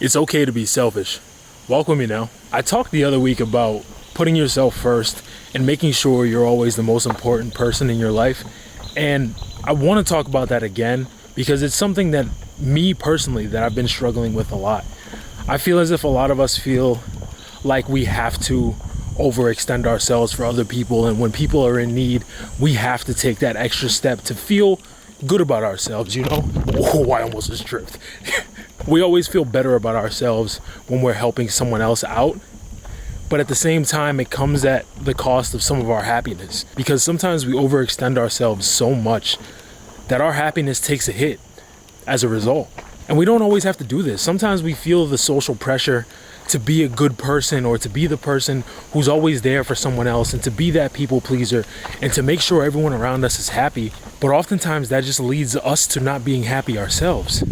It's okay to be selfish. Walk with me now. I talked the other week about putting yourself first and making sure you're always the most important person in your life. And I want to talk about that again because it's something that me personally that I've been struggling with a lot. I feel as if a lot of us feel like we have to overextend ourselves for other people, and when people are in need, we have to take that extra step to feel good about ourselves, you know? Oh, I almost just tripped. We always feel better about ourselves when we're helping someone else out, but at the same time, it comes at the cost of some of our happiness, because sometimes we overextend ourselves so much that our happiness takes a hit as a result. And we don't always have to do this. Sometimes we feel the social pressure to be a good person, or to be the person who's always there for someone else, and to be that people pleaser, and to make sure everyone around us is happy. But oftentimes that just leads us to not being happy ourselves.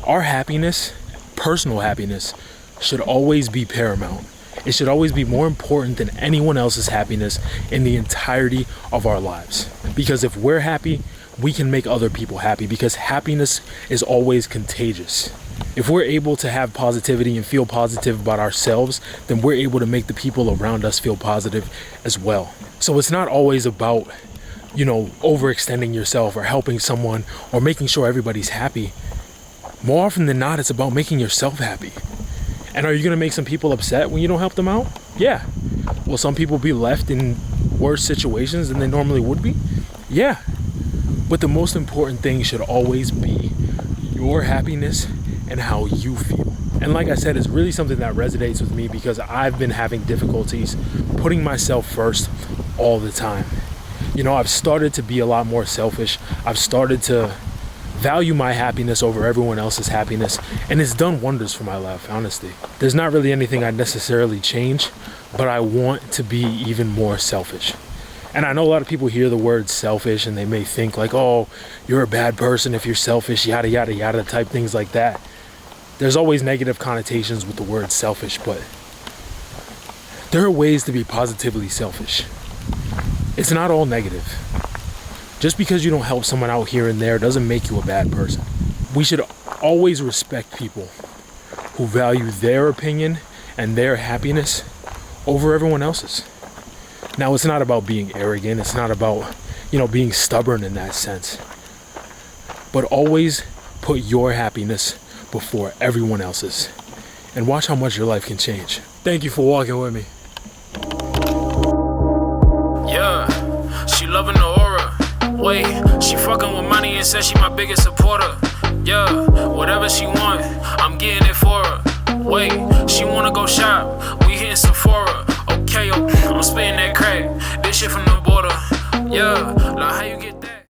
Our happiness, personal happiness, should always be paramount. It should always be more important than anyone else's happiness in the entirety of our lives. Because if we're happy, we can make other people happy, because happiness is always contagious. If we're able to have positivity and feel positive about ourselves, then we're able to make the people around us feel positive as well. So it's not always about, overextending yourself or helping someone or making sure everybody's happy. More often than not, it's about making yourself happy. And are you going to make some people upset when you don't help them out? Yeah. Will some people be left in worse situations than they normally would be? Yeah. But the most important thing should always be your happiness and how you feel. And like I said, it's really something that resonates with me because I've been having difficulties putting myself first all the time. I've started to be a lot more selfish. I've started to value my happiness over everyone else's happiness, and it's done wonders for my life, honestly. There's not really anything I'd necessarily change, but I want to be even more selfish. And I know a lot of people hear the word selfish and they may think like, oh, you're a bad person if you're selfish, yada, yada, yada, type things like that. There's always negative connotations with the word selfish, but there are ways to be positively selfish. It's not all negative. Just because you don't help someone out here and there doesn't make you a bad person. We should always respect people who value their opinion and their happiness over everyone else's. Now, it's not about being arrogant. It's not about, being stubborn in that sense. But always put your happiness before everyone else's. And watch how much your life can change. Thank you for walking with me. Yeah, she loving the aura. Wait, she fucking with money and says she my biggest supporter. Yeah, whatever she want, I'm getting it for her. Wait, she wanna go shop, we hitting Sephora. Okay, I'm spitting that crack, this shit from the border. Yeah, like how you get